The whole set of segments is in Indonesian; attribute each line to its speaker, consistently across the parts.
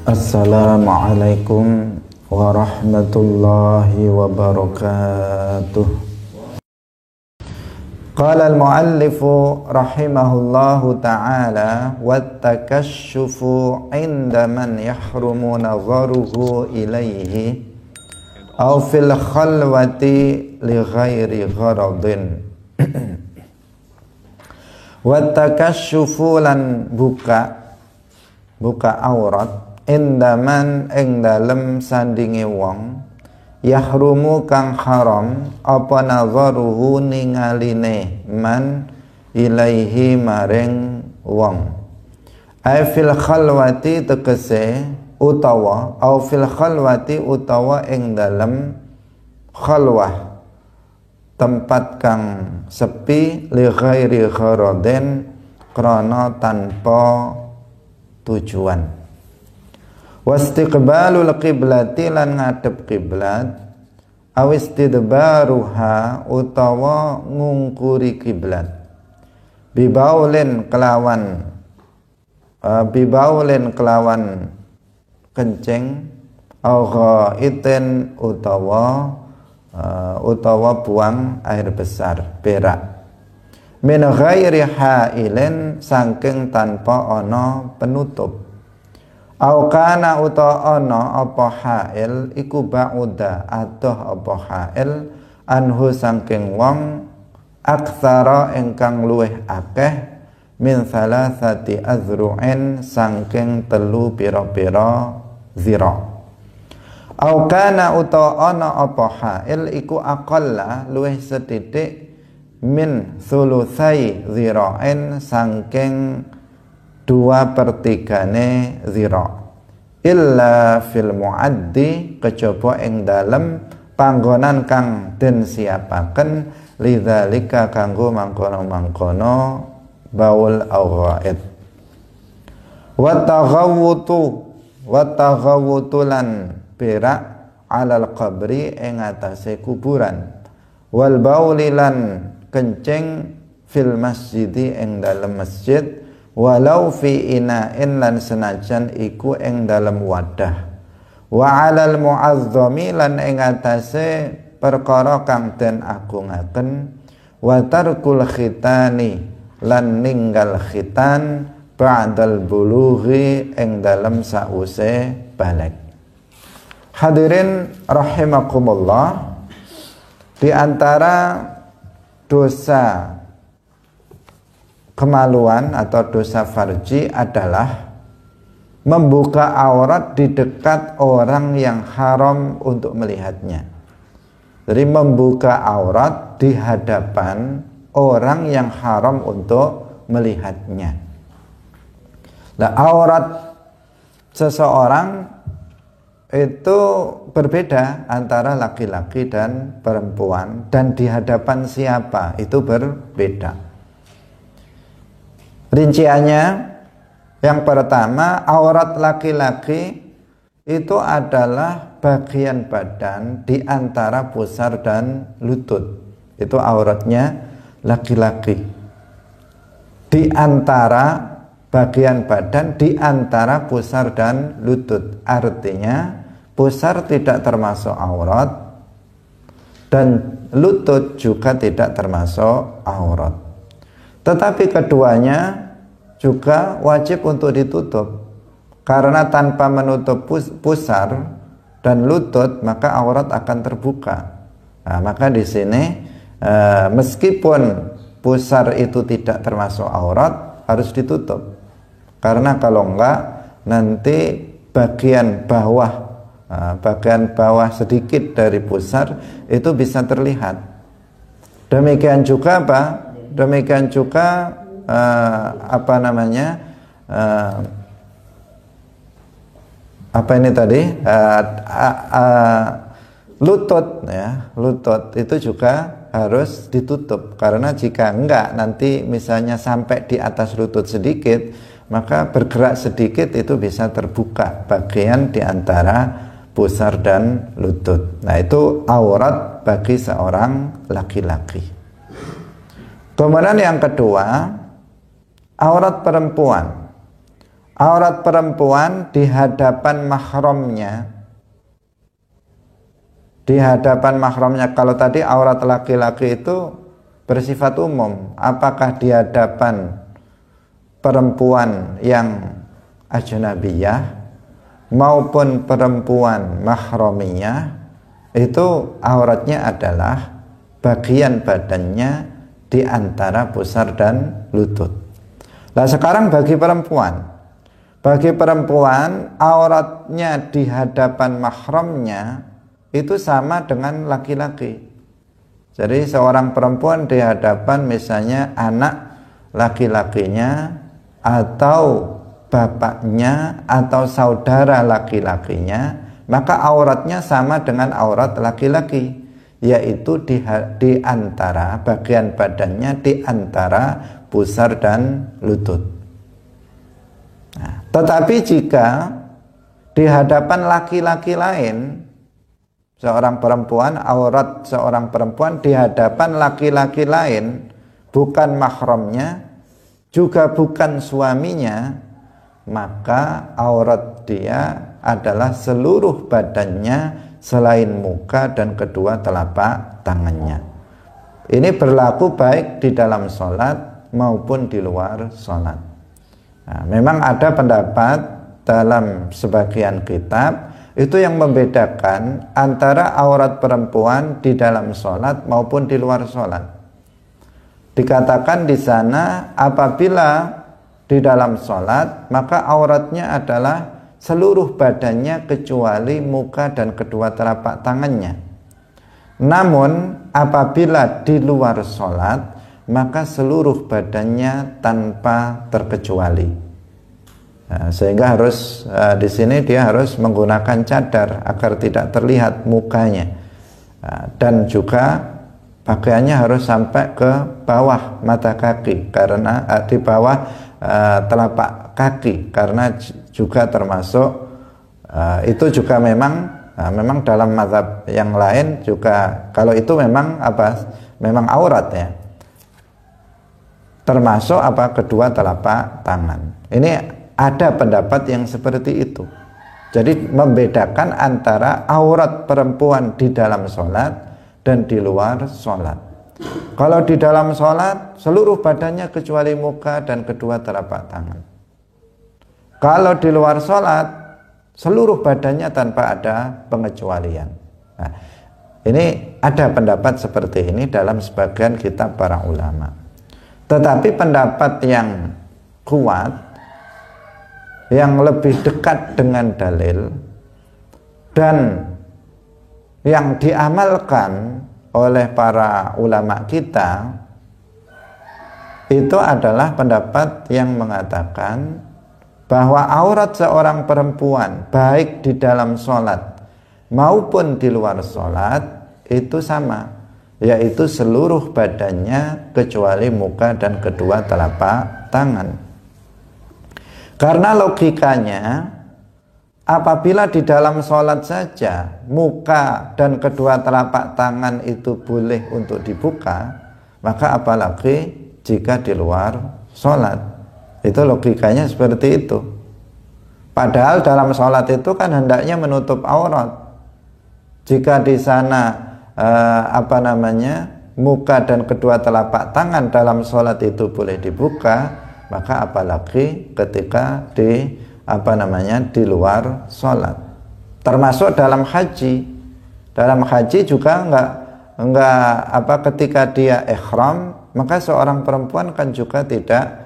Speaker 1: Assalamualaikum warahmatullahi wabarakatuh. Qala al-muallifu rahimahullahu ta'ala wattakashufu inda man yahrumu nadharuhu ilaihi aw fil khalwati li ghairi gharadin. Wattakashufu lan buka aurat indaman ing dalem sandinge wong yahrumu kang haram apa nadharuhu ningaline man ilaihi maring wong ay fil khalwati tegese utawa au fil khalwati utawa ing dalem khalwah tempat kang sepi li ghairi gharadin krana tanpa tujuan. Wastiqbalul qiblati lan ngadep kiblat awistidbaruha utawa ngungkuri kiblat bibaulin kelawan kencing au ghaitin utawa buang air besar berak min ghairi hailin saking tanpa ana penutup. Au kana uta ana apa hail iku ba'uda adoh apa hail anhu saking wong aktsara ingkang luweh akeh min salasati azru'in saking telu pira-pira zira. Au kana uta ana apa hail iku aqalla luweh sethithik min sulusai zira'in saking 2/3 zira illa fil muaddi kejaba ing dalem panggonan kang den siapaken lidzalika kanggo mangkono-mangkono baul au ghaid wa taghawutu lan berak alal qabri ing atase kuburan wal baulilan kencing fil masjidi ing dalem masjid walau fi ina'in lan senajan iku ing dalem wadah wa 'alal mu'azzami lan ing atase perkara kang den agungaken wa tarkul khitani lan ninggal khitan ba'dal bulughi ing dalem sause balik. Hadirin rahimakumullah, di antara dosa kemaluan atau dosa farji adalah membuka aurat di dekat orang yang haram untuk melihatnya. Jadi membuka aurat di hadapan orang yang haram untuk melihatnya. Nah, aurat seseorang itu berbeda antara laki-laki dan perempuan, dan di hadapan siapa itu berbeda. Rinciannya, yang pertama, aurat laki-laki itu adalah bagian badan di antara pusar dan lutut. Itu auratnya laki-laki. Di antara bagian badan di antara pusar dan lutut. Artinya pusar tidak termasuk aurat dan lutut juga tidak termasuk aurat. Tetapi keduanya juga wajib untuk ditutup, karena tanpa menutup pusar dan lutut maka aurat akan terbuka. Nah, maka di sini meskipun pusar itu tidak termasuk aurat harus ditutup, karena kalau enggak nanti bagian bawah sedikit dari pusar itu bisa terlihat. Demikian juga lutut itu juga harus ditutup, karena jika enggak nanti misalnya sampai di atas lutut sedikit, maka bergerak sedikit itu bisa terbuka bagian di antara pusar dan lutut. Nah, itu aurat bagi seorang laki-laki. Kemudian yang kedua, aurat perempuan. aurat perempuan di hadapan mahramnya. Di hadapan mahramnya, kalau tadi aurat laki-laki itu bersifat umum, apakah di hadapan perempuan yang ajnabiyah maupun perempuan mahramiyah, itu auratnya adalah bagian badannya di antara pusar dan lutut. Nah sekarang bagi perempuan auratnya di hadapan mahramnya itu sama dengan laki-laki. Jadi seorang perempuan di hadapan misalnya anak laki-lakinya atau bapaknya atau saudara laki-lakinya, maka auratnya sama dengan aurat laki-laki, yaitu di antara bagian badannya di antara pusar dan lutut. Nah, tetapi jika di hadapan laki-laki lain, aurat seorang perempuan di hadapan laki-laki lain, bukan mahramnya, juga bukan suaminya, maka aurat dia adalah seluruh badannya selain muka dan kedua telapak tangannya. Ini berlaku baik di dalam sholat maupun di luar sholat. Nah, memang ada pendapat dalam sebagian kitab itu yang membedakan antara aurat perempuan di dalam sholat maupun di luar sholat. Dikatakan di sana apabila di dalam sholat maka auratnya adalah seluruh badannya kecuali muka dan kedua telapak tangannya. Namun apabila di luar sholat maka seluruh badannya tanpa terkecuali. Nah, sehingga harus di sini dia harus menggunakan cadar agar tidak terlihat mukanya, dan juga pakaiannya harus sampai ke bawah mata kaki, karena di bawah telapak kaki, karena juga termasuk itu juga memang dalam mazhab yang lain juga kalau itu memang memang aurat ya, termasuk kedua telapak tangan. Ini ada pendapat yang seperti itu. Jadi membedakan antara aurat perempuan di dalam sholat dan di luar sholat. Kalau di dalam sholat seluruh badannya kecuali muka dan kedua telapak tangan. Kalau di luar sholat seluruh badannya tanpa ada pengecualian. Nah, ini ada pendapat seperti ini dalam sebagian kitab para ulama. Tetapi pendapat yang kuat, yang lebih dekat dengan dalil dan yang diamalkan oleh para ulama kita, itu adalah pendapat yang mengatakan bahwa aurat seorang perempuan baik di dalam sholat maupun di luar sholat itu sama, yaitu seluruh badannya kecuali muka dan kedua telapak tangan. Karena logikanya apabila di dalam sholat saja muka dan kedua telapak tangan itu boleh untuk dibuka, maka apalagi jika di luar sholat. Itu logikanya seperti itu. Padahal dalam sholat itu kan hendaknya menutup aurat. Jika di sana muka dan kedua telapak tangan dalam sholat itu boleh dibuka, maka apalagi ketika di luar sholat. Termasuk dalam haji juga ketika dia ihram, maka seorang perempuan kan juga tidak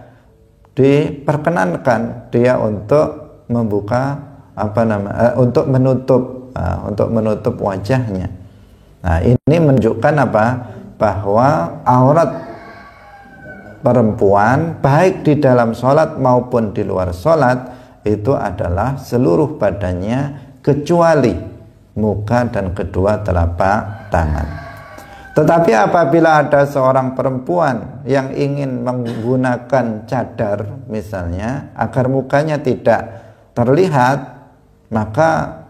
Speaker 1: diperkenankan dia untuk membuka untuk menutup wajahnya. Nah, ini menunjukkan bahwa aurat perempuan baik di dalam sholat maupun di luar sholat itu adalah seluruh badannya kecuali muka dan kedua telapak tangan. Tetapi apabila ada seorang perempuan yang ingin menggunakan cadar misalnya agar mukanya tidak terlihat, maka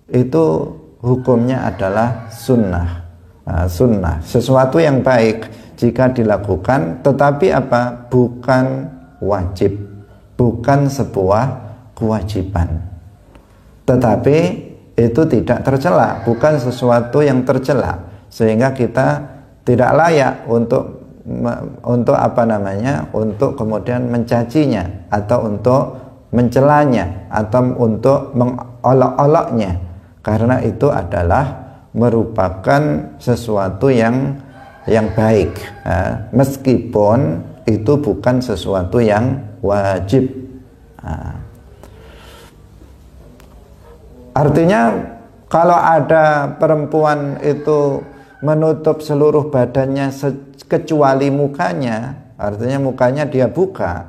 Speaker 1: itu hukumnya adalah sunnah, sesuatu yang baik jika dilakukan, tetapi bukan wajib, bukan sebuah kewajiban. Tetapi itu tidak tercela, bukan sesuatu yang tercela, sehingga kita tidak layak untuk apa namanya, untuk kemudian mencacinya atau untuk mencelanya atau untuk mengolok-oloknya, karena itu adalah merupakan sesuatu yang baik, meskipun itu bukan sesuatu yang wajib. Artinya kalau ada perempuan itu menutup seluruh badannya kecuali mukanya, artinya mukanya dia buka,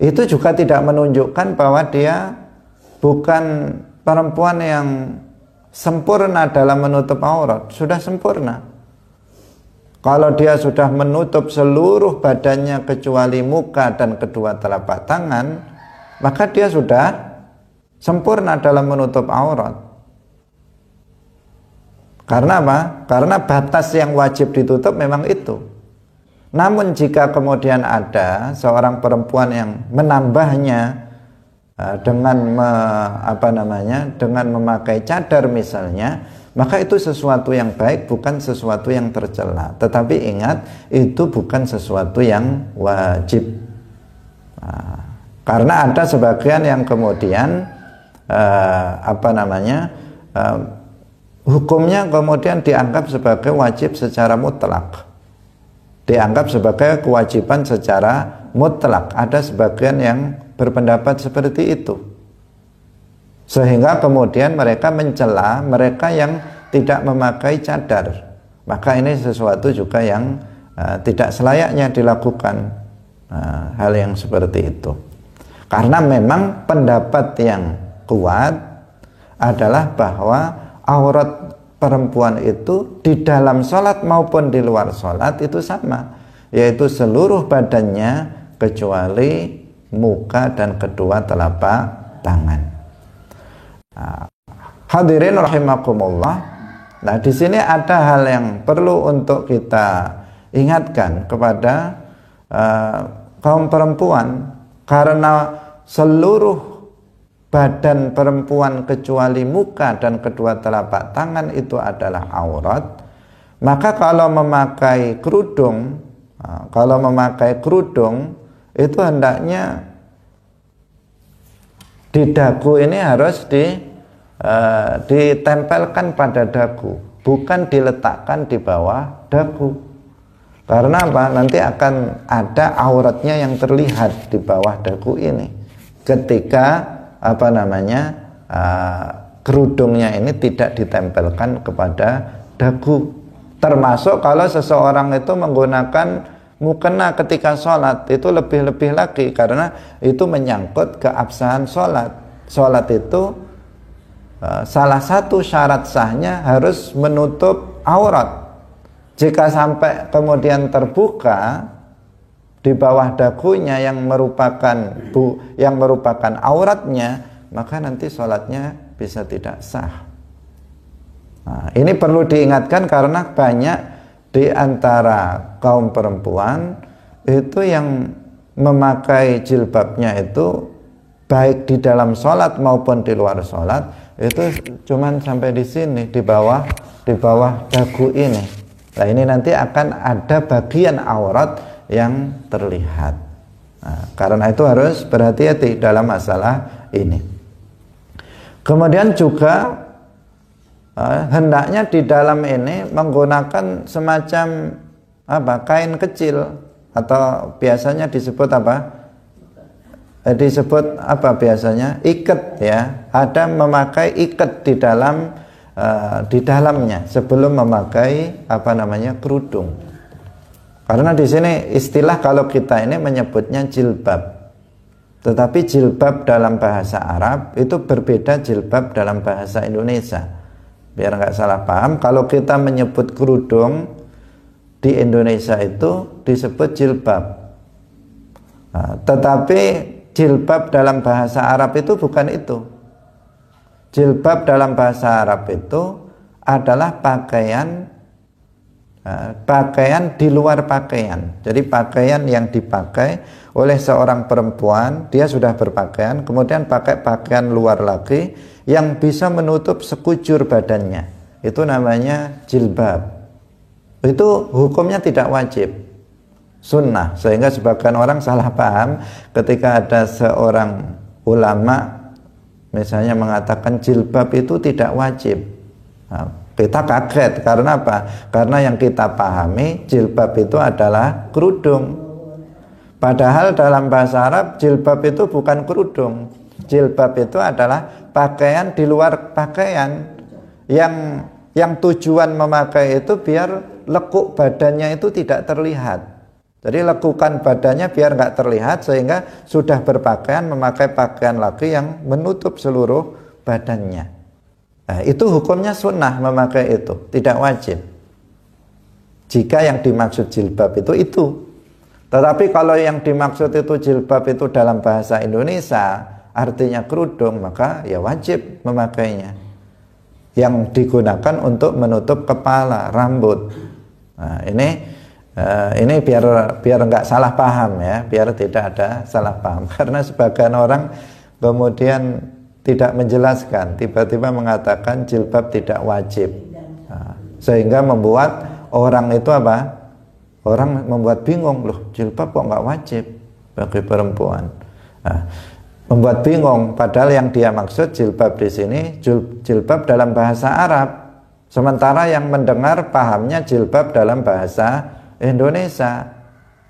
Speaker 1: itu juga tidak menunjukkan bahwa dia bukan perempuan yang sempurna dalam menutup aurat. Sudah sempurna. Kalau dia sudah menutup seluruh badannya kecuali muka dan kedua telapak tangan, maka dia sudah sempurna dalam menutup aurat. Karena apa? Karena batas yang wajib ditutup memang itu. Namun jika kemudian ada seorang perempuan yang menambahnya dengan dengan memakai cadar misalnya, maka itu sesuatu yang baik, bukan sesuatu yang tercela. Tetapi ingat, itu bukan sesuatu yang wajib. Karena ada sebagian yang kemudian hukumnya kemudian dianggap sebagai wajib secara mutlak, dianggap sebagai kewajiban secara mutlak. Ada sebagian yang berpendapat seperti itu, sehingga kemudian mereka mencela mereka yang tidak memakai cadar. Maka ini sesuatu juga yang tidak selayaknya dilakukan, hal yang seperti itu. Karena memang pendapat yang kuat adalah bahwa aurat perempuan itu di dalam sholat maupun di luar sholat itu sama, yaitu seluruh badannya kecuali muka dan kedua telapak tangan. Hadirin rahimakumullah. Nah, di sini ada hal yang perlu untuk kita ingatkan kepada kaum perempuan, karena seluruh badan perempuan kecuali muka dan kedua telapak tangan itu adalah aurat. Maka kalau memakai kerudung itu hendaknya di dagu ini harus ditempelkan pada dagu, bukan diletakkan di bawah dagu. Karena apa? Nanti akan ada auratnya yang terlihat di bawah dagu ini ketika kerudungnya ini tidak ditempelkan kepada dagu. Termasuk kalau seseorang itu menggunakan mukena ketika sholat, itu lebih-lebih lagi, karena itu menyangkut keabsahan sholat. Sholat itu salah satu syarat sahnya harus menutup aurat. Jika sampai kemudian terbuka di bawah dagunya yang merupakan auratnya, maka nanti sholatnya bisa tidak sah. Nah, ini perlu diingatkan karena banyak di antara kaum perempuan itu yang memakai jilbabnya itu baik di dalam sholat maupun di luar sholat itu cuman sampai di sini, di bawah dagu ini. Nah, ini nanti akan ada bagian aurat yang terlihat. Nah, karena itu harus berhati-hati dalam masalah ini. Kemudian juga hendaknya di dalam ini menggunakan semacam kain kecil, atau biasanya disebut biasanya iket, ya. Ada memakai iket di dalamnya sebelum memakai kerudung. Karena di sini istilah kalau kita ini menyebutnya jilbab, tetapi jilbab dalam bahasa Arab itu berbeda jilbab dalam bahasa Indonesia. Biar nggak salah paham, kalau kita menyebut kerudung di Indonesia itu disebut jilbab. Nah, tetapi jilbab dalam bahasa Arab itu bukan itu. Jilbab dalam bahasa Arab itu adalah pakaian pakaian di luar pakaian. Jadi pakaian yang dipakai oleh seorang perempuan, dia sudah berpakaian, kemudian pakai pakaian luar lagi yang bisa menutup sekujur badannya. Itu namanya jilbab. Itu hukumnya tidak wajib, sunnah. Sehingga sebagian orang salah paham ketika ada seorang ulama misalnya mengatakan jilbab itu tidak wajib. Kita kaget, karena apa? Karena yang kita pahami jilbab itu adalah kerudung. Padahal dalam bahasa Arab jilbab itu bukan kerudung. Jilbab itu adalah pakaian di luar pakaian, yang tujuan memakai itu biar lekuk badannya itu tidak terlihat. Jadi lekukan badannya biar nggak terlihat, sehingga sudah berpakaian memakai pakaian lagi yang menutup seluruh badannya. Nah, itu hukumnya sunnah memakai itu, tidak wajib. Jika yang dimaksud jilbab itu. Tetapi kalau yang dimaksud itu jilbab itu dalam bahasa Indonesia artinya kerudung, maka ya wajib memakainya. Yang digunakan untuk menutup kepala, rambut. Nah, ini biar nggak salah paham ya, biar tidak ada salah paham. Karena sebagian orang kemudian tidak menjelaskan, tiba-tiba mengatakan jilbab tidak wajib. Nah, sehingga membuat orang itu apa? Orang membuat bingung, loh jilbab kok nggak wajib bagi perempuan. Nah, membuat bingung, padahal yang dia maksud jilbab di sini jilbab dalam bahasa Arab, sementara yang mendengar pahamnya jilbab dalam bahasa Indonesia.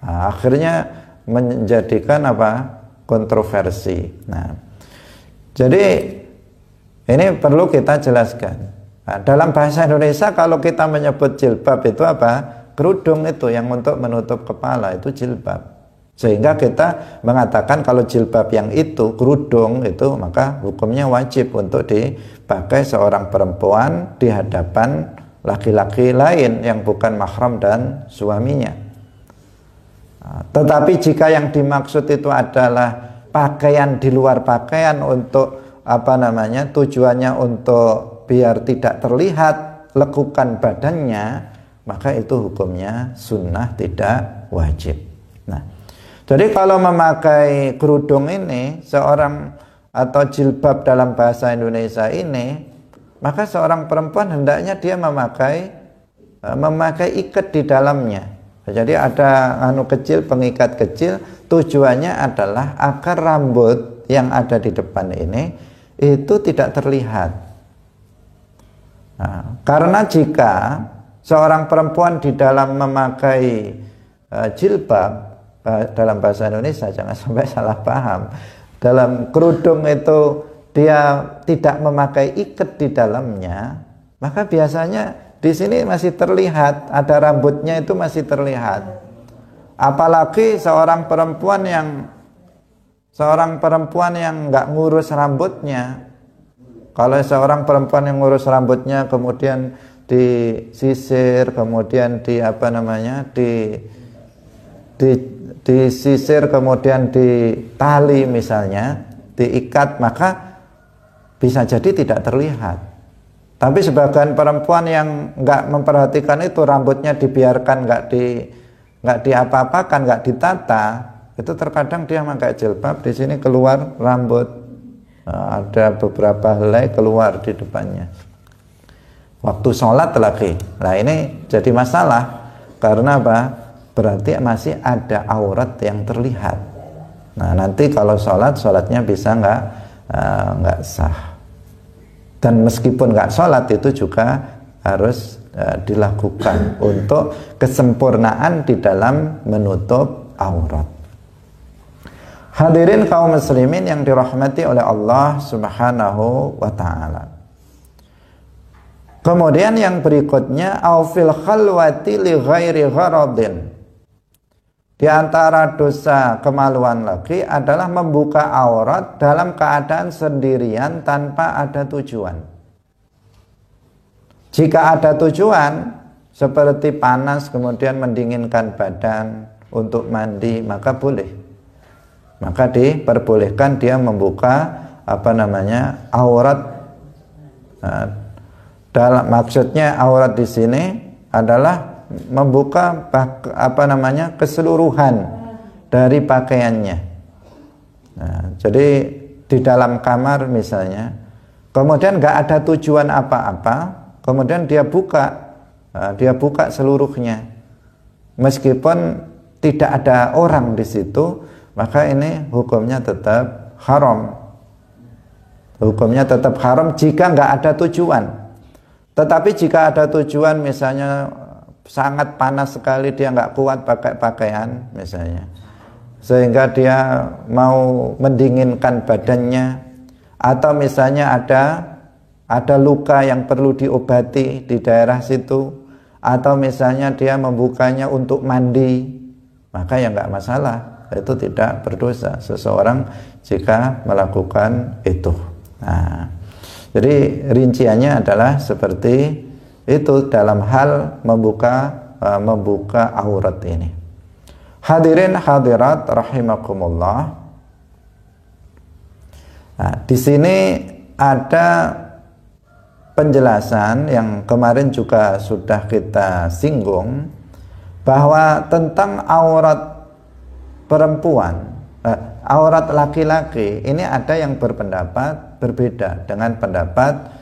Speaker 1: Nah, akhirnya menjadikan apa? Kontroversi. Nah, jadi ini perlu kita jelaskan. Nah, dalam bahasa Indonesia kalau kita menyebut jilbab itu apa? Kerudung itu yang untuk menutup kepala, itu jilbab. Sehingga kita mengatakan kalau jilbab yang itu, kerudung itu, maka hukumnya wajib untuk dipakai seorang perempuan di hadapan laki-laki lain yang bukan mahram dan suaminya. Nah, tetapi jika yang dimaksud itu adalah pakaian di luar pakaian untuk apa namanya, tujuannya untuk biar tidak terlihat lekukan badannya, maka itu hukumnya sunnah, tidak wajib. Nah, jadi kalau memakai kerudung ini seorang, atau jilbab dalam bahasa Indonesia ini, maka seorang perempuan hendaknya dia memakai ikat di dalamnya. Jadi ada kecil, pengikat kecil, tujuannya adalah agar rambut yang ada di depan ini itu tidak terlihat. Nah, karena jika seorang perempuan di dalam memakai jilbab, dalam bahasa Indonesia jangan sampai salah paham, dalam kerudung itu dia tidak memakai ikat di dalamnya, maka biasanya di sini masih terlihat, ada rambutnya itu masih terlihat. Apalagi seorang perempuan yang nggak ngurus rambutnya. Kalau seorang perempuan yang ngurus rambutnya kemudian disisir, kemudian disisir, kemudian ditali misalnya, diikat, maka bisa jadi tidak terlihat. Tapi sebagian perempuan yang nggak memperhatikan itu, rambutnya dibiarkan nggak diapa-apakan, nggak ditata, itu terkadang dia pakai jilbab, di sini keluar rambut, ada beberapa helai keluar di depannya. Waktu sholat lagi, nah ini jadi masalah, karena apa? Berarti masih ada aurat yang terlihat. Nah nanti kalau sholatnya bisa nggak sah. Dan meskipun nggak sholat itu juga harus dilakukan untuk kesempurnaan di dalam menutup aurat. Hadirin kaum muslimin yang dirahmati oleh Allah Subhanahu wa ta'ala. Kemudian yang berikutnya, au fil khalwati li ghairi gharadin. Di antara dosa kemaluan lagi adalah membuka aurat dalam keadaan sendirian tanpa ada tujuan. Jika ada tujuan seperti panas kemudian mendinginkan badan untuk mandi, maka boleh. Maka diperbolehkan dia membuka aurat. Maksudnya aurat di sini adalah membuka keseluruhan dari pakaiannya. Nah, jadi di dalam kamar misalnya, kemudian nggak ada tujuan apa-apa, kemudian dia buka seluruhnya, meskipun tidak ada orang di situ, maka ini hukumnya tetap haram. Hukumnya tetap haram jika nggak ada tujuan. Tetapi jika ada tujuan, misalnya sangat panas sekali, dia nggak kuat pakai pakaian misalnya, sehingga dia mau mendinginkan badannya, atau misalnya ada luka yang perlu diobati di daerah situ, atau misalnya dia membukanya untuk mandi, maka ya nggak masalah, itu tidak berdosa seseorang jika melakukan itu. Nah, jadi rinciannya adalah seperti itu dalam hal membuka aurat ini. Hadirin hadirat rahimakumullah. Nah, di sini ada penjelasan yang kemarin juga sudah kita singgung, bahwa tentang aurat perempuan, aurat laki-laki ini ada yang berpendapat berbeda dengan pendapat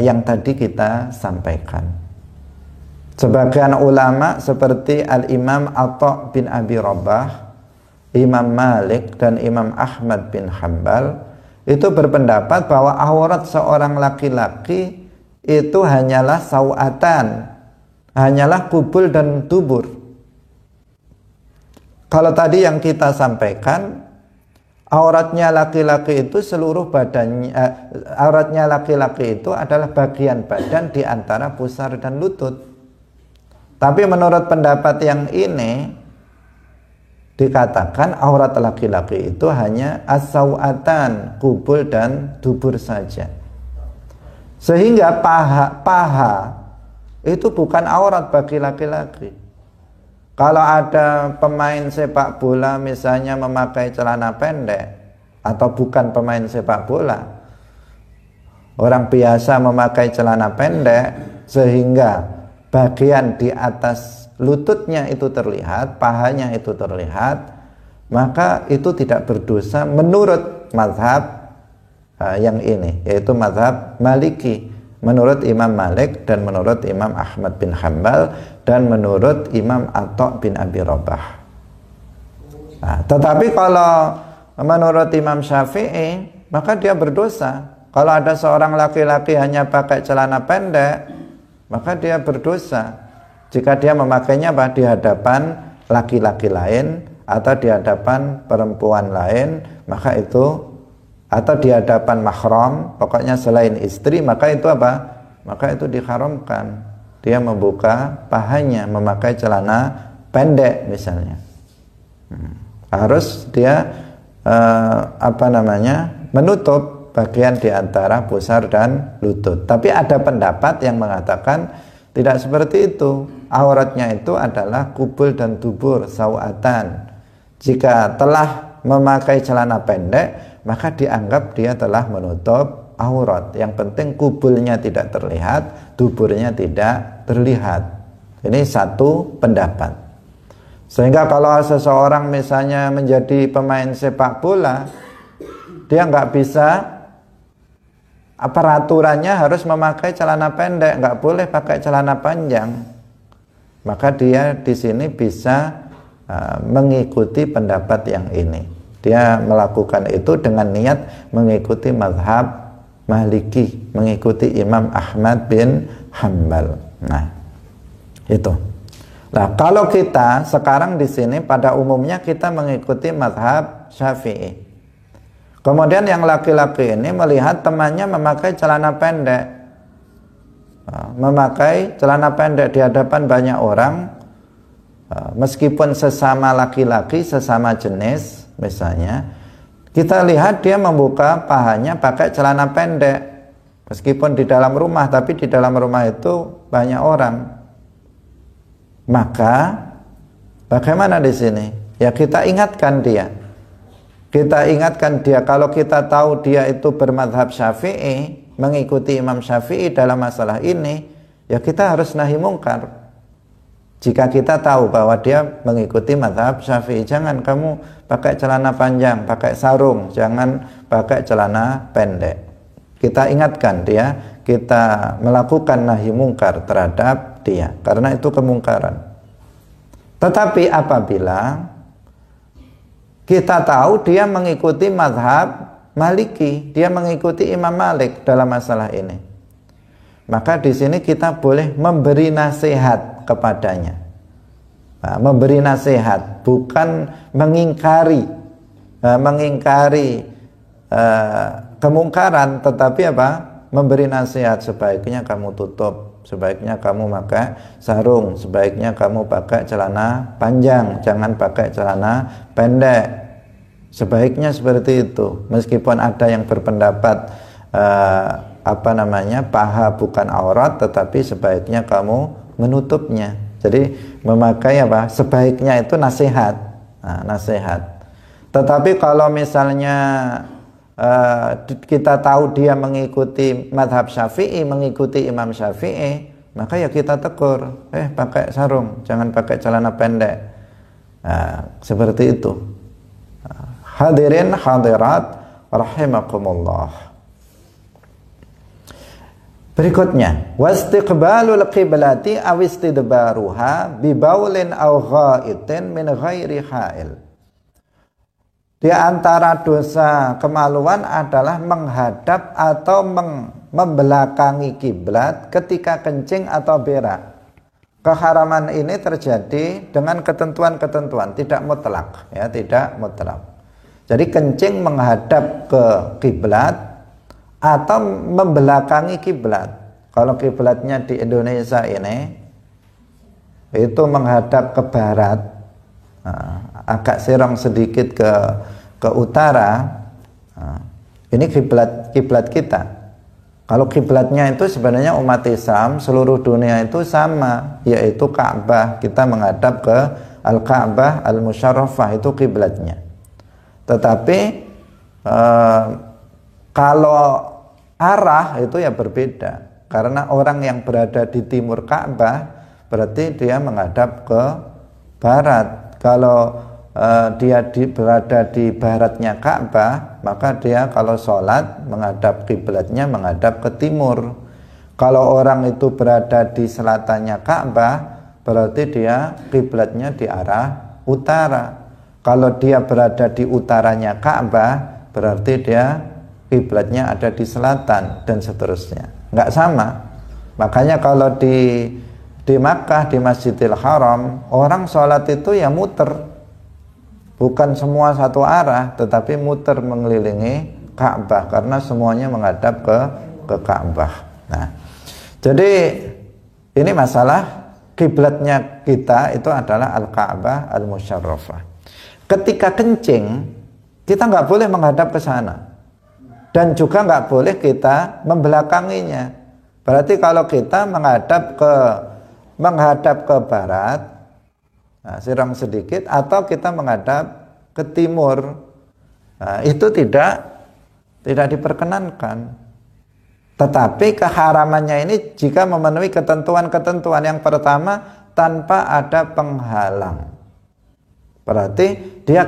Speaker 1: yang tadi kita sampaikan. Sebagian ulama seperti Al-Imam Atha bin Abi Rabah, Imam Malik dan Imam Ahmad bin Hanbal itu berpendapat bahwa aurat seorang laki-laki itu hanyalah sawatan, hanyalah kubul dan dubur. Kalau tadi yang kita sampaikan, auratnya laki-laki itu seluruh badannya, auratnya laki-laki itu adalah bagian badan di antara pusar dan lutut. Tapi menurut pendapat yang ini dikatakan aurat laki-laki itu hanya as-sawatan, kubul dan dubur saja. Sehingga paha itu bukan aurat bagi laki-laki. Kalau ada pemain sepak bola misalnya memakai celana pendek, atau bukan pemain sepak bola, orang biasa memakai celana pendek sehingga bagian di atas lututnya itu terlihat, pahanya itu terlihat, maka itu tidak berdosa menurut mazhab yang ini, yaitu mazhab Maliki, menurut Imam Malik dan menurut Imam Ahmad bin Hanbal dan menurut Imam Atha bin Abi Rabah. Nah, tetapi kalau menurut Imam Syafi'i, maka dia berdosa. Kalau ada seorang laki-laki hanya pakai celana pendek, maka dia berdosa jika dia memakainya di hadapan laki-laki lain atau di hadapan perempuan lain, maka itu, atau di hadapan mahram, pokoknya selain istri, maka itu apa? Maka itu diharamkan. Dia membuka pahanya, memakai celana pendek misalnya. Harus dia menutup bagian di antara pusar dan lutut. Tapi ada pendapat yang mengatakan tidak seperti itu. Auratnya itu adalah kubul dan dubur, sawatan. Jika telah memakai celana pendek, maka dianggap dia telah menutup aurat. Yang penting kubulnya tidak terlihat, duburnya tidak terlihat. Ini satu pendapat. Sehingga kalau seseorang misalnya menjadi pemain sepak bola, dia nggak bisa, peraturannya harus memakai celana pendek, nggak boleh pakai celana panjang. Maka dia di sini bisa mengikuti pendapat yang ini. Dia melakukan itu dengan niat mengikuti mazhab Maliki, mengikuti Imam Ahmad bin Hanbal. Nah, itu. Nah, kalau kita sekarang di sini pada umumnya kita mengikuti mazhab Syafi'i. Kemudian yang laki-laki ini melihat temannya memakai celana pendek, memakai celana pendek di hadapan banyak orang, meskipun sesama laki-laki, sesama jenis misalnya, kita lihat dia membuka pahanya pakai celana pendek, meskipun di dalam rumah, tapi di dalam rumah itu banyak orang. Maka bagaimana di sini? Ya kita ingatkan dia. Kita ingatkan dia, kalau kita tahu dia itu bermadhab Syafi'i, mengikuti Imam Syafi'i dalam masalah ini, ya kita harus nahi mungkar. Jika kita tahu bahwa dia mengikuti mazhab Syafi'i, jangan kamu pakai celana panjang, pakai sarung, jangan pakai celana pendek. Kita ingatkan dia, kita melakukan nahi mungkar terhadap dia, karena itu kemungkaran. Tetapi apabila kita tahu dia mengikuti mazhab Maliki, dia mengikuti Imam Malik dalam masalah ini, maka di sini kita boleh memberi nasihat kepadanya. Nah, memberi nasihat, bukan mengingkari kemungkaran, tetapi apa? Memberi nasihat, sebaiknya kamu tutup, sebaiknya kamu pakai sarung, sebaiknya kamu pakai celana panjang, jangan pakai celana pendek. Sebaiknya seperti itu. Meskipun ada yang berpendapat paha bukan aurat, tetapi sebaiknya kamu menutupnya. Jadi memakai apa? Sebaiknya itu nasihat. Nah, nasihat. Tetapi kalau misalnya kita tahu dia mengikuti mazhab Syafi'i, mengikuti Imam Syafi'i, maka ya kita tegur, pakai sarung, jangan pakai celana pendek. Nah, seperti itu. Hadirin hadirat rahimakumullah. Berikutnya, wastiqbalul qiblati aw istidbaruha bi baulin aw ghaitin min ghairi ha'il. Di antara dosa kemaluan adalah menghadap atau membelakangi kiblat ketika kencing atau berak. Keharaman ini terjadi dengan ketentuan-ketentuan, tidak mutlak, ya, tidak mutlak. Jadi kencing menghadap ke kiblat atau membelakangi kiblat. Kalau kiblatnya di Indonesia ini itu menghadap ke barat, agak sirong sedikit ke utara. Ini kiblat kita. Kalau kiblatnya itu sebenarnya umat Islam seluruh dunia itu sama, yaitu Ka'bah. Kita menghadap ke Al-Ka'bah Al-Musyarrafah, itu kiblatnya. Tetapi kalau arah itu ya berbeda, karena orang yang berada di timur Ka'bah berarti dia menghadap ke barat. Kalau dia berada di baratnya Ka'bah, maka dia kalau sholat menghadap kiblatnya menghadap ke timur. Kalau orang itu berada di selatannya Ka'bah, berarti dia kiblatnya di arah utara. Kalau dia berada di utaranya Ka'bah, berarti dia kiblatnya ada di selatan, dan seterusnya. Nggak sama. Makanya kalau di Makkah, di Masjidil Haram, orang sholat itu ya muter, bukan semua satu arah, tetapi muter mengelilingi Ka'bah, karena semuanya menghadap ke Ka'bah. Nah, jadi ini masalah kiblatnya kita itu adalah Al-Ka'bah Al-Musyarrafah. Ketika kencing, kita nggak boleh menghadap ke sana, dan juga nggak boleh kita membelakanginya. Berarti kalau kita menghadap ke barat, nah, sirang sedikit, atau kita menghadap ke timur, nah, itu tidak diperkenankan. Tetapi keharamannya ini jika memenuhi ketentuan-ketentuan. Yang pertama, tanpa ada penghalang. Berarti dia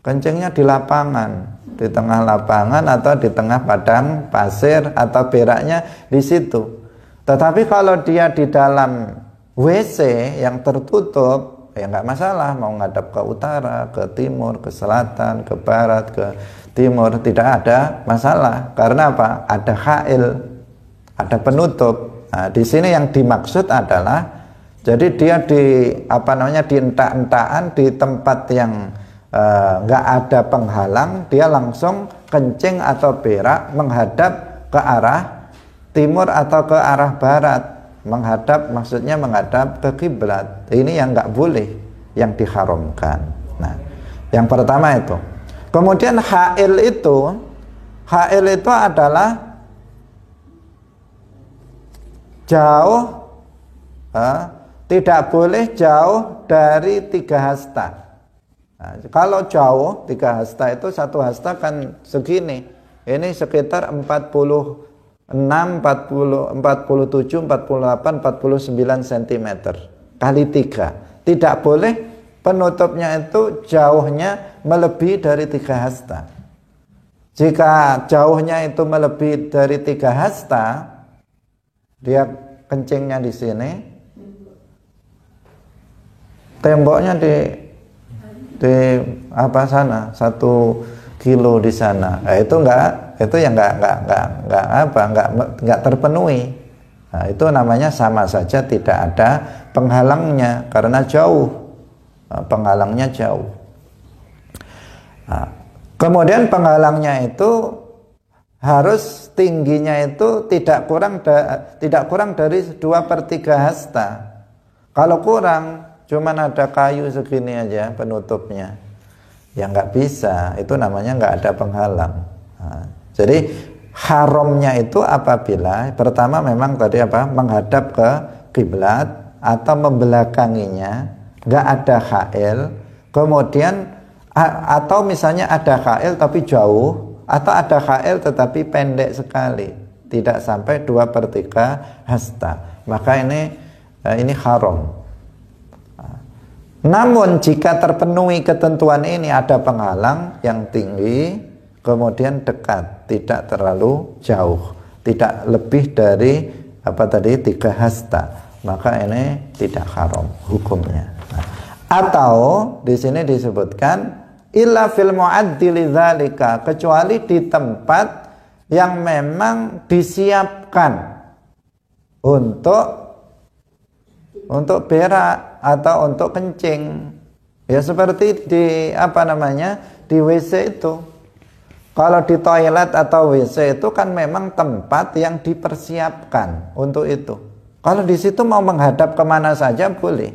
Speaker 1: kencingnya di lapangan, di tengah lapangan atau di tengah padang pasir, atau beraknya di situ. Tetapi kalau dia di dalam WC yang tertutup, ya nggak masalah, mau ngadap ke utara, ke timur, ke selatan, ke barat, ke timur, tidak ada masalah. Karena apa? Ada ha'il, ada penutup. Nah, di sini yang dimaksud adalah, jadi dia di entak-entakan di tempat yang nggak ada penghalang, dia langsung kencing atau berak menghadap ke arah timur atau ke arah barat. Menghadap maksudnya menghadap ke kiblat. Ini yang nggak boleh, yang diharamkan. Nah, yang pertama itu. Kemudian ha'il itu adalah jauh, tidak boleh jauh dari 3 hasta. Nah, kalau jauh 3 hasta itu, 1 hasta kan segini, ini sekitar 40 6, 40, 47, 48, 49 cm kali 3. Tidak boleh penutupnya itu jauhnya melebihi dari 3 hasta. Jika jauhnya itu melebihi dari 3 hasta, dia kencingnya di sini, temboknya di apa sana 1 kilo di sana. Nah, itu enggak terpenuhi. Nah, itu namanya sama saja tidak ada penghalangnya karena jauh. Nah, penghalangnya jauh. Nah, kemudian penghalangnya itu harus tingginya itu tidak kurang dari 2/3 hasta. Kalau kurang, cuman ada kayu segini aja penutupnya, ya nggak bisa. Itu namanya nggak ada penghalang. Nah, jadi haramnya itu apabila pertama memang tadi menghadap ke kiblat atau membelakanginya, nggak ada hail, kemudian atau misalnya ada hail tapi jauh, atau ada hail tetapi pendek sekali, tidak sampai 2/3 hasta, maka ini haram. Namun jika terpenuhi ketentuan ini, ada penghalang yang tinggi, kemudian dekat, tidak terlalu jauh, tidak lebih dari 3 hasta, maka ini tidak haram hukumnya. Atau di sini disebutkan illa fil mu'addi lidzalika, kecuali di tempat yang memang disiapkan untuk berak atau untuk kencing. Ya seperti di di WC itu. Kalau di toilet atau WC itu kan memang tempat yang dipersiapkan untuk itu. Kalau di situ mau menghadap kemana saja boleh.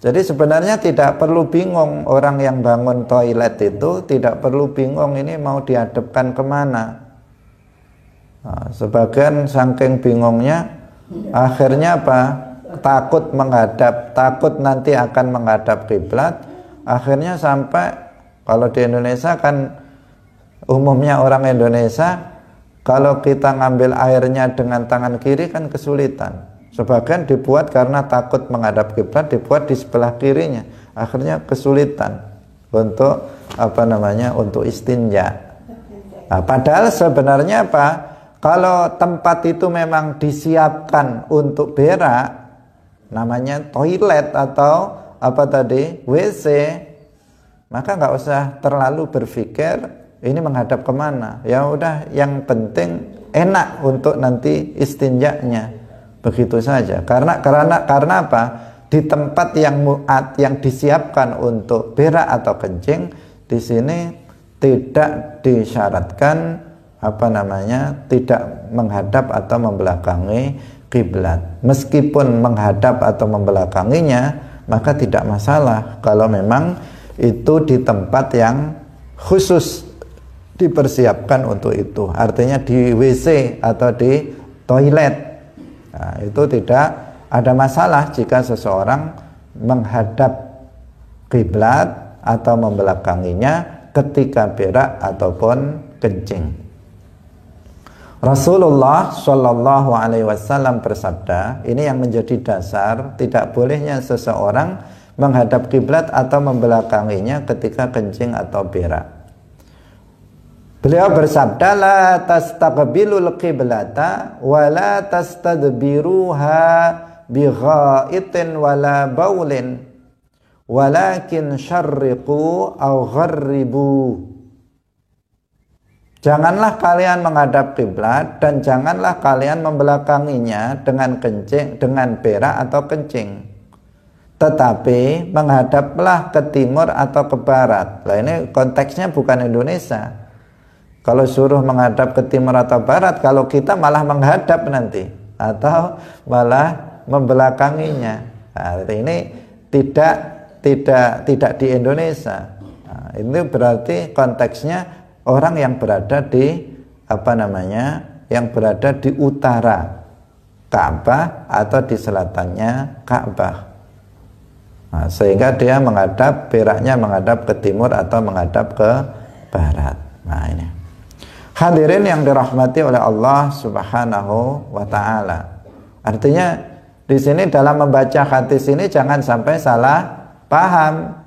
Speaker 1: Jadi sebenarnya tidak perlu bingung, orang yang bangun toilet itu tidak perlu bingung ini mau dihadapkan kemana. Nah, sebagian saking bingungnya akhirnya takut nanti akan menghadap kiblat, akhirnya sampai, kalau di Indonesia kan umumnya orang Indonesia kalau kita ngambil airnya dengan tangan kiri kan kesulitan. Sebagian dibuat karena takut menghadap kiblat, dibuat di sebelah kirinya, akhirnya kesulitan untuk untuk istinja. Nah, padahal sebenarnya kalau tempat itu memang disiapkan untuk berak, namanya toilet atau WC, maka nggak usah terlalu berpikir ini menghadap kemana. Ya udah, yang penting enak untuk nanti istinjanya, begitu saja. Karena apa? Di tempat yang muat, yang disiapkan untuk berak atau kencing, di sini tidak disyaratkan tidak menghadap atau membelakangi kiblat. Meskipun menghadap atau membelakanginya, maka tidak masalah kalau memang itu di tempat yang khusus dipersiapkan untuk itu. Artinya di WC atau di toilet. Nah, itu tidak ada masalah jika seseorang menghadap kiblat atau membelakanginya ketika berak ataupun kencing. Rasulullah Shallallahu Alaihi Wasallam bersabda, ini yang menjadi dasar tidak bolehnya seseorang menghadap kiblat atau membelakanginya ketika kencing atau berak. Beliau bersabda, la tastaqbilul qiblata wa la tastadbiruha bi ghaitin wala baulin walakin syarriqu aw gharribu. Janganlah kalian menghadap kiblat dan janganlah kalian membelakanginya dengan kencing, dengan berak atau kencing. Tetapi menghadaplah ke timur atau ke barat. Nah, ini konteksnya bukan Indonesia. Kalau suruh menghadap ke timur atau barat, kalau kita malah menghadap nanti atau malah membelakanginya. Nah, ini tidak di Indonesia. Nah, ini berarti konteksnya orang yang berada di yang berada di utara Ka'bah atau di selatannya Ka'bah. Nah, sehingga dia beraknya menghadap ke timur atau menghadap ke barat. Nah, ini. Hadirin yang dirahmati oleh Allah Subhanahu wa taala. Artinya di sini dalam membaca hadis ini jangan sampai salah paham.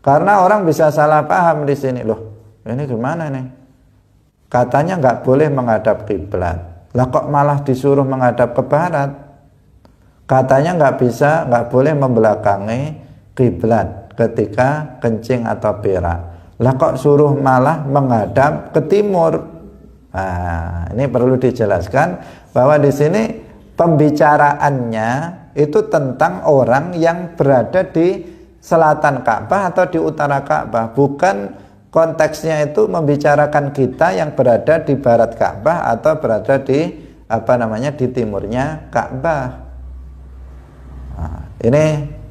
Speaker 1: Karena orang bisa salah paham di sini. Loh, ini gimana nih? Katanya nggak boleh menghadap kiblat. Lah kok malah disuruh menghadap ke barat? Katanya nggak boleh membelakangi kiblat ketika kencing atau berak. Lah kok suruh malah menghadap ke timur? Nah, ini perlu dijelaskan bahwa di sini pembicaraannya itu tentang orang yang berada di selatan Ka'bah atau di utara Ka'bah, bukan konteksnya itu membicarakan kita yang berada di barat Ka'bah atau berada di di timurnya Ka'bah. Nah, ini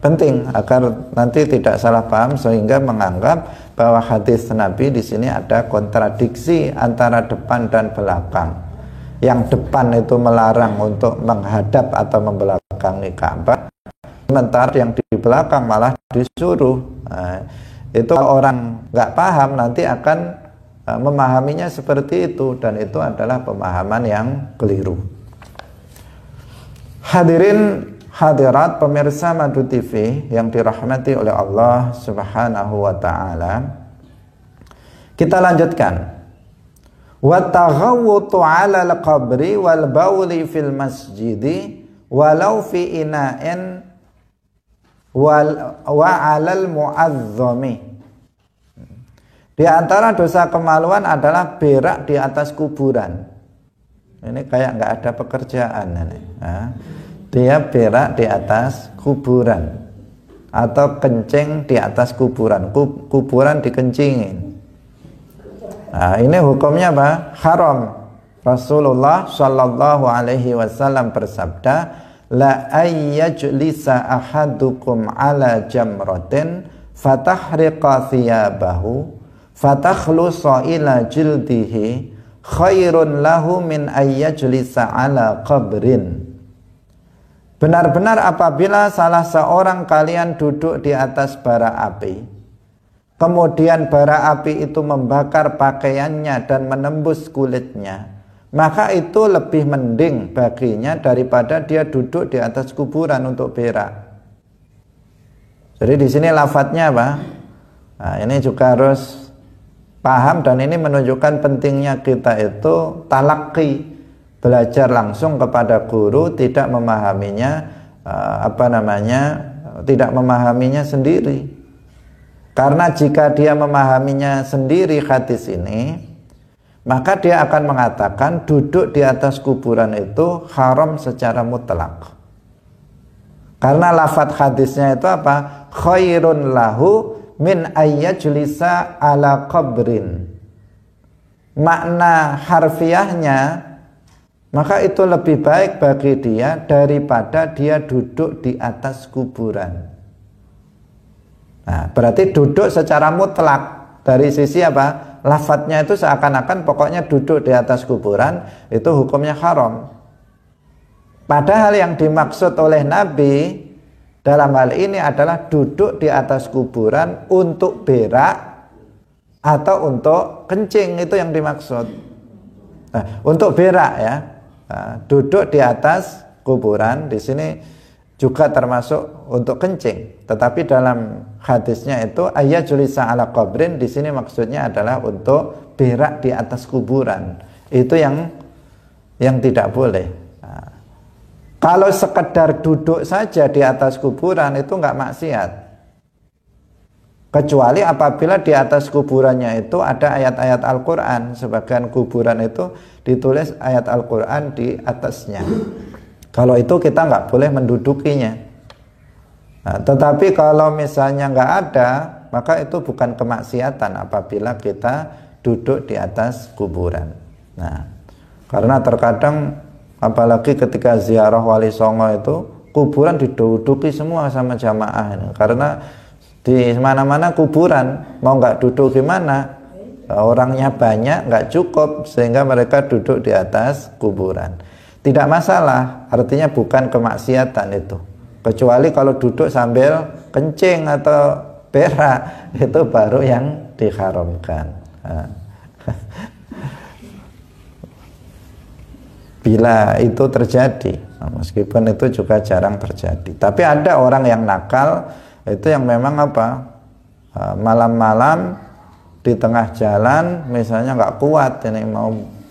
Speaker 1: penting agar nanti tidak salah paham sehingga menganggap bahwa hadis Nabi di sini ada kontradiksi antara depan dan belakang. Yang depan itu melarang untuk menghadap atau membelakangi Ka'bah, sementara yang di belakang malah disuruh. Nah, itu orang nggak paham nanti akan memahaminya seperti itu, dan itu adalah pemahaman yang keliru. Hadirin hadirat pemirsa Madu TV yang dirahmati oleh Allah Subhanahu wa taala. Kita lanjutkan. Wa taghawwutu 'ala al-qabri wal bauli fil masjidi walau fi ina'in wa 'alal mu'azzami. Di antara dosa kemaluan adalah berak di atas kuburan. Ini kayak nggak ada pekerjaan ini. Nah, dia berak di atas kuburan atau kencing di atas kuburan, kuburan dikencingin. Nah, ini hukumnya apa? Haram. Rasulullah Shallallahu Alaihi Wasallam bersabda, la ayyajlisa ahadukum ala jamratin fatahriqa thiyabahu fatakhlusa ila jildihi khairun lahu min ayyajlisa ala qabrin. Benar-benar apabila salah seorang kalian duduk di atas bara api, kemudian bara api itu membakar pakaiannya dan menembus kulitnya, maka itu lebih mending baginya daripada dia duduk di atas kuburan untuk berak. Jadi di sini lafadznya apa? Nah, ini juga harus paham, dan ini menunjukkan pentingnya kita itu talaqi, belajar langsung kepada guru, tidak memahaminya tidak memahaminya sendiri. Karena jika dia memahaminya sendiri hadis ini, maka dia akan mengatakan duduk di atas kuburan itu haram secara mutlak. Karena lafadz hadisnya itu apa? Khairun lahu min ayyajlisa ala qabrin. Makna harfiahnya, maka itu lebih baik bagi dia daripada dia duduk di atas kuburan. Nah, berarti duduk secara mutlak dari sisi apa? Lafadznya itu seakan-akan pokoknya duduk di atas kuburan itu hukumnya haram. Padahal yang dimaksud oleh Nabi dalam hal ini adalah duduk di atas kuburan untuk berak atau untuk kencing, itu yang dimaksud. Nah, untuk berak ya, duduk di atas kuburan di sini juga termasuk untuk kencing, tetapi dalam hadisnya itu ayyajlisa ala qabrin, di sini maksudnya adalah untuk berak di atas kuburan. Itu yang tidak boleh. Nah, kalau sekedar duduk saja di atas kuburan itu nggak maksiat, kecuali apabila di atas kuburannya itu ada ayat-ayat Al-Quran. Sebagian kuburan itu ditulis ayat Al-Quran di atasnya. Kalau itu kita nggak boleh mendudukinya. Nah, tetapi kalau misalnya nggak ada, maka itu bukan kemaksiatan apabila kita duduk di atas kuburan. Nah, karena terkadang apalagi ketika ziarah Wali Songo itu kuburan diduduki semua sama jamaah. Karena di mana-mana kuburan, mau nggak duduk gimana? Orangnya banyak, nggak cukup, sehingga mereka duduk di atas kuburan. Tidak masalah, artinya bukan kemaksiatan itu. Kecuali kalau duduk sambil kencing atau berak, itu baru yang diharamkan. bila itu terjadi. Nah, meskipun itu juga jarang terjadi. Tapi ada orang yang nakal itu yang memang apa? Malam-malam di tengah jalan misalnya nggak kuat ini mau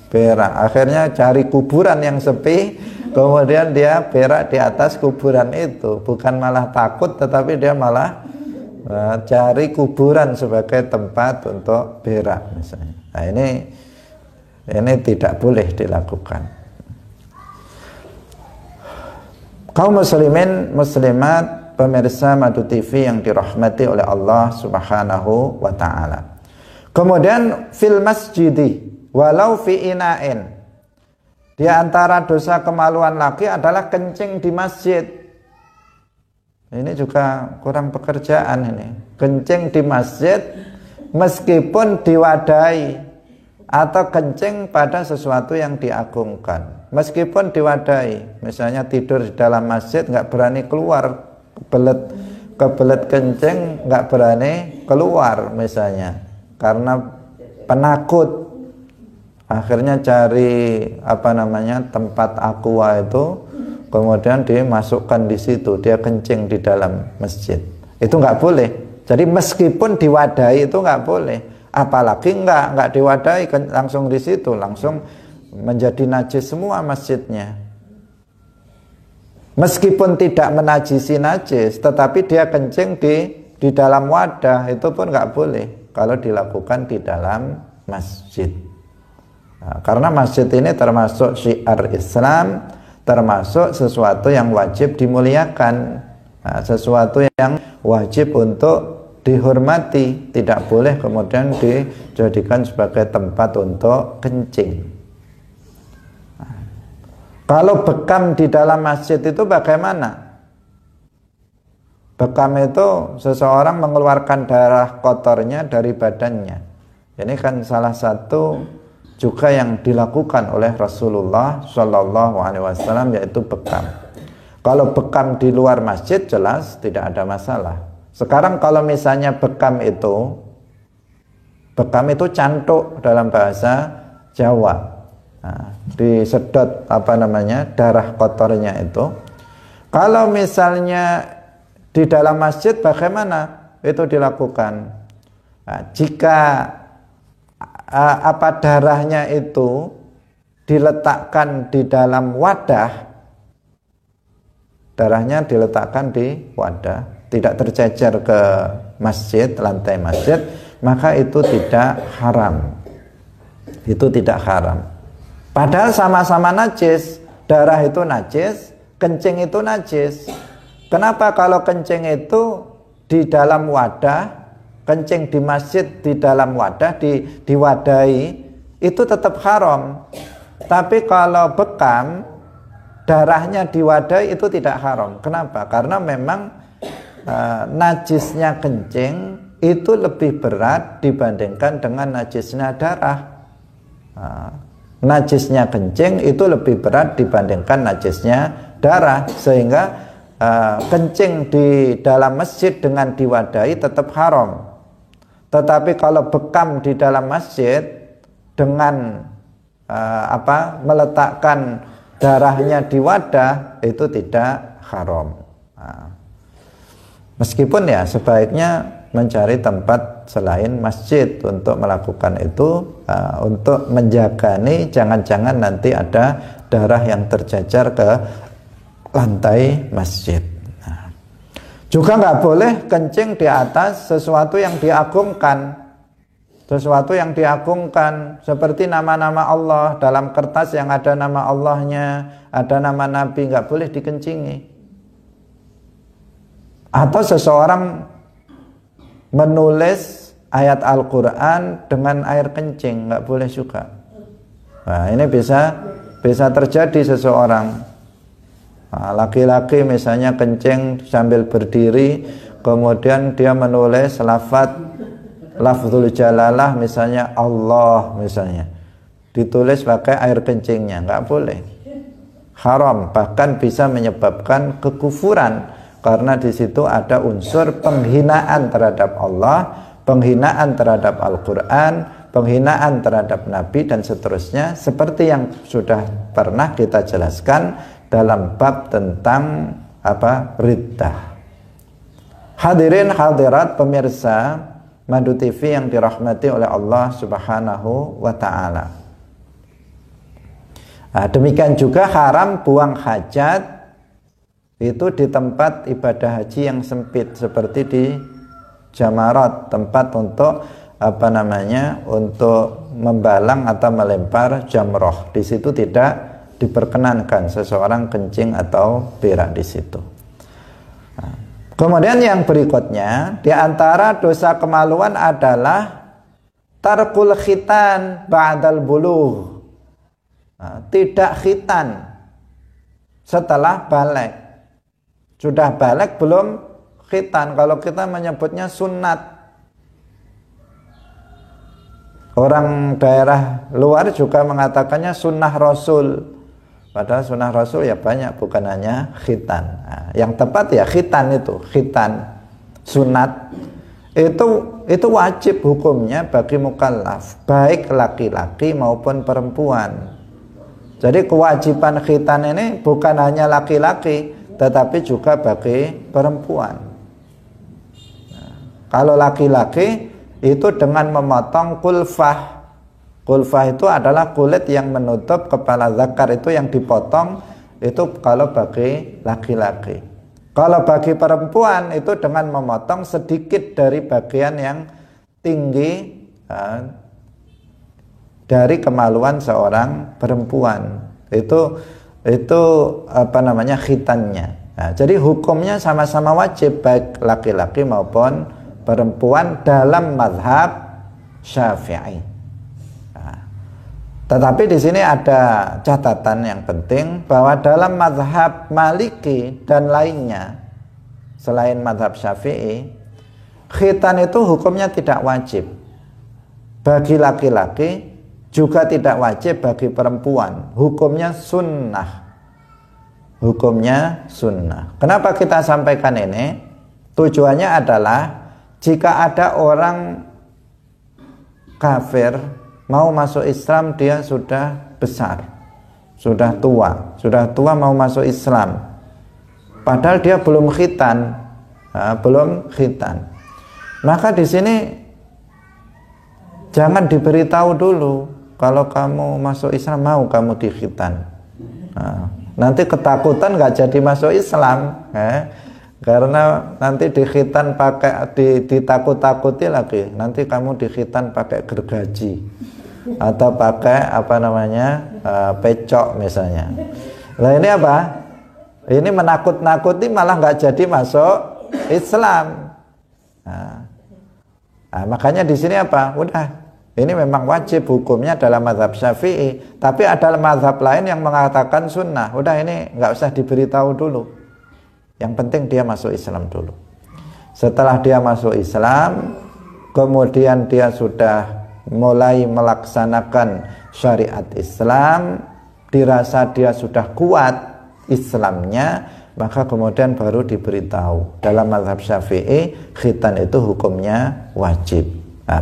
Speaker 1: berak, akhirnya cari kuburan yang sepi, kemudian dia berak di atas kuburan itu. Bukan malah takut, tetapi dia malah cari kuburan sebagai tempat untuk berak misalnya. Nah, ini tidak boleh dilakukan. Kaum muslimin muslimat pemirsa Madu TV yang dirahmati oleh Allah Subhanahu wa taala. Kemudian fil masjidi walau fi ina'in. Di antara dosa kemaluan lagi adalah kencing di masjid. Ini juga kurang pekerjaan ini. Kencing di masjid meskipun diwadahi, atau kencing pada sesuatu yang diagungkan meskipun diwadahi. Misalnya tidur di dalam masjid nggak berani keluar, kebelet kencing nggak berani keluar misalnya karena penakut. Akhirnya cari tempat aqua itu, kemudian dimasukkan di situ, dia kencing di dalam masjid. Itu nggak boleh. Jadi meskipun diwadahi itu nggak boleh. Apalagi nggak diwadahi, langsung di situ, langsung menjadi najis semua masjidnya. Meskipun tidak menajisi najis, tetapi dia kencing di dalam wadah, itu pun nggak boleh kalau dilakukan di dalam masjid. Nah, karena masjid ini termasuk syiar Islam, termasuk sesuatu yang wajib dimuliakan, nah, sesuatu yang wajib untuk dihormati, tidak boleh kemudian dijadikan sebagai tempat untuk kencing. Nah, kalau bekam di dalam masjid itu bagaimana? Bekam itu seseorang mengeluarkan darah kotornya dari badannya. Ini kan salah satu juga yang dilakukan oleh Rasulullah Shallallahu Alaihi Wasallam, yaitu bekam. Kalau bekam di luar masjid jelas tidak ada masalah. Sekarang kalau misalnya bekam itu cantuk dalam bahasa Jawa, nah, disedot darah kotornya itu. Kalau misalnya di dalam masjid bagaimana itu dilakukan? Nah, jika darahnya itu diletakkan di dalam wadah, darahnya diletakkan di wadah, tidak tercecer ke masjid, lantai masjid, maka itu tidak haram. Itu tidak haram. Padahal sama-sama najis. Darah itu najis, kencing itu najis. Kenapa kalau kencing itu di dalam wadah, kencing di masjid di dalam wadah, diwadahi, itu tetap haram. Tapi kalau bekam, darahnya diwadahi, itu tidak haram. Kenapa? Karena memang najisnya kencing itu lebih berat dibandingkan dengan najisnya darah. Najisnya kencing itu lebih berat dibandingkan najisnya darah, sehingga kencing di dalam masjid dengan diwadahi tetap haram. Tetapi kalau bekam di dalam masjid dengan meletakkan darahnya di wadah, itu tidak haram. Nah, meskipun ya sebaiknya mencari tempat selain masjid untuk melakukan itu, untuk menjaga nih jangan-jangan nanti ada darah yang tercecer ke lantai masjid. Juga nggak boleh kencing di atas sesuatu yang diagungkan. Sesuatu yang diagungkan seperti nama-nama Allah, dalam kertas yang ada nama Allahnya, ada nama Nabi, nggak boleh dikencingi. Atau seseorang menulis ayat Al-Quran dengan air kencing, nggak boleh juga. Nah, ini bisa terjadi seseorang. Laki-laki misalnya kencing sambil berdiri, kemudian dia menulis lafzul jalalah misalnya Allah misalnya, ditulis pakai air kencingnya, nggak boleh, haram, bahkan bisa menyebabkan kekufuran karena di situ ada unsur penghinaan terhadap Allah, penghinaan terhadap Al-Quran, penghinaan terhadap Nabi dan seterusnya, seperti yang sudah pernah kita jelaskan dalam bab tentang riddah. Hadirin hadirat pemirsa Madu TV yang dirahmati oleh Allah Subhanahu wa taala. Demikian juga haram buang hajat itu di tempat ibadah haji yang sempit seperti di jamarat, tempat untuk untuk membalang atau melempar jamroh. Di situ tidak diperkenankan seseorang kencing atau berak di situ. Kemudian yang berikutnya, di antara dosa kemaluan adalah tarkul khitan ba'dal bulugh. Tidak khitan setelah balik. Sudah balik belum khitan. Kalau kita menyebutnya sunat. Orang daerah luar juga mengatakannya sunnah Rasul. Padahal sunnah Rasul ya banyak, bukan hanya khitan. Yang tepat ya khitan itu, khitan, sunat itu wajib hukumnya bagi mukallaf, baik laki-laki maupun perempuan. Jadi kewajiban khitan ini bukan hanya laki-laki, tetapi juga bagi perempuan. Kalau laki-laki itu dengan memotong kulfah. Kulfah itu adalah kulit yang menutup kepala zakar, itu yang dipotong, itu kalau bagi laki-laki. Kalau bagi perempuan itu dengan memotong sedikit dari bagian yang tinggi dari kemaluan seorang perempuan. Itu khitannya. Jadi hukumnya sama-sama wajib baik laki-laki maupun perempuan dalam mazhab Syafi'i. Tetapi di sini ada catatan yang penting bahwa dalam mazhab Maliki dan lainnya selain mazhab Syafi'i, khitan itu hukumnya tidak wajib bagi laki-laki, juga tidak wajib bagi perempuan. Hukumnya sunnah. Hukumnya sunnah. Kenapa kita sampaikan ini? Tujuannya adalah jika ada orang kafir mau masuk Islam, dia sudah besar, sudah tua mau masuk Islam, padahal dia belum khitan, maka di sini jangan diberitahu dulu kalau kamu masuk Islam, mau kamu dikhitan. Nanti ketakutan nggak jadi masuk Islam, karena nanti dikhitan pakai ditakut-takuti lagi, nanti kamu dikhitan pakai gergaji atau pakai pecok misalnya. Nah ini apa? Ini menakut-nakuti, malah nggak jadi masuk Islam. Makanya di sini apa? Udah, ini memang wajib hukumnya dalam mazhab Syafi'i. Tapi ada mazhab lain yang mengatakan sunnah. Udah, ini nggak usah diberitahu dulu. Yang penting dia masuk Islam dulu. Setelah dia masuk Islam, kemudian dia sudah mulai melaksanakan syariat Islam, dirasa dia sudah kuat Islamnya, maka kemudian baru diberitahu. Dalam mazhab Syafi'i, khitan itu hukumnya wajib.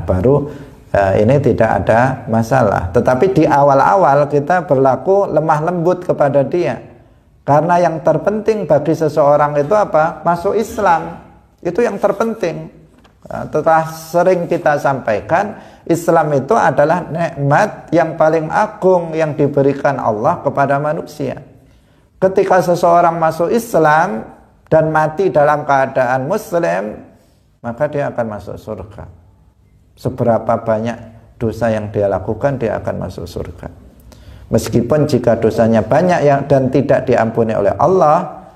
Speaker 1: Baru ini tidak ada masalah. Tetapi di awal-awal kita berlaku lemah lembut kepada dia, karena yang terpenting bagi seseorang itu apa? Masuk Islam. Itu yang terpenting. Telah sering kita sampaikan, Islam itu adalah nikmat yang paling agung yang diberikan Allah kepada manusia. Ketika seseorang masuk Islam dan mati dalam keadaan Muslim, maka dia akan masuk surga. Seberapa banyak dosa yang dia lakukan, dia akan masuk surga. Meskipun jika dosanya banyak dan tidak diampuni oleh Allah,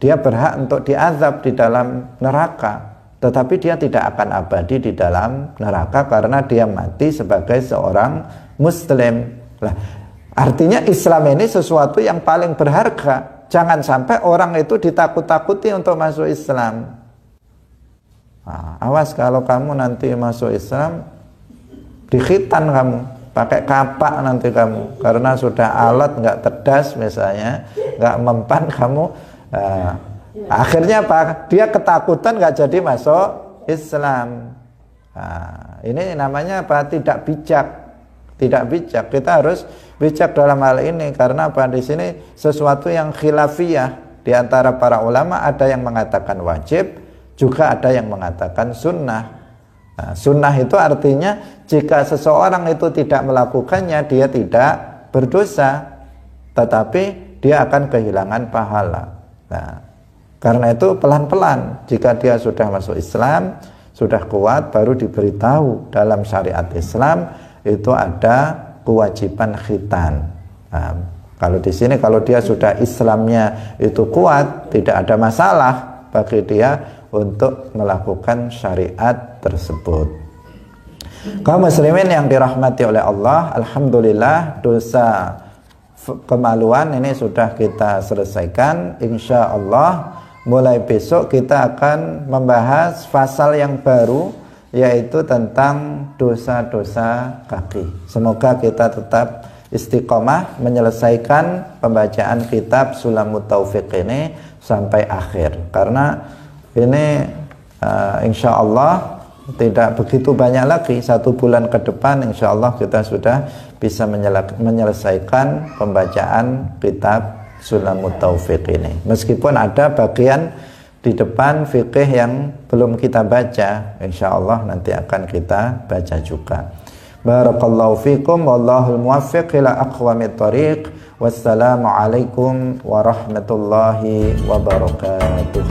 Speaker 1: dia berhak untuk diazab di dalam neraka. Tetapi dia tidak akan abadi di dalam neraka karena dia mati sebagai seorang Muslim. Artinya Islam ini sesuatu yang paling berharga. Jangan sampai orang itu ditakut-takuti untuk masuk Islam. Awas kalau kamu nanti masuk Islam, dikhitan kamu, pakai kapak nanti kamu, karena sudah alat nggak cerdas misalnya, nggak mempan kamu. Akhirnya apa? Dia ketakutan nggak jadi masuk Islam. Nah, ini namanya apa? Tidak bijak. Tidak bijak. Kita harus bijak dalam hal ini karena apa? Di sini sesuatu yang khilafiyah di antara para ulama, ada yang mengatakan wajib, juga ada yang mengatakan sunnah. Nah, sunnah itu artinya jika seseorang itu tidak melakukannya, dia tidak berdosa, tetapi dia akan kehilangan pahala. Nah, karena itu pelan-pelan, jika dia sudah masuk Islam, sudah kuat, baru diberitahu dalam syariat Islam itu ada kewajiban khitan. Nah, kalau di sini kalau dia sudah Islamnya itu kuat, tidak ada masalah bagi dia untuk melakukan syariat tersebut. Kaum muslimin yang dirahmati oleh Allah, alhamdulillah dosa kemaluan ini sudah kita selesaikan. Insya Allah mulai besok kita akan membahas pasal yang baru, yaitu tentang dosa-dosa kaki. Semoga kita tetap istiqomah menyelesaikan pembacaan kitab Sulamut Taufiq ini sampai akhir, karena ini insya Allah tidak begitu banyak lagi. 1 bulan ke depan insya Allah kita sudah bisa menyelesaikan pembacaan kitab Sulamut Taufiq ini, meskipun ada bagian di depan fikih yang belum kita baca, insya Allah nanti akan kita baca juga. Barakallahu fikum, wallahul muwaffiq ila aqwamit thariq. Wassalamu alaikum warahmatullahi wabarakatuh.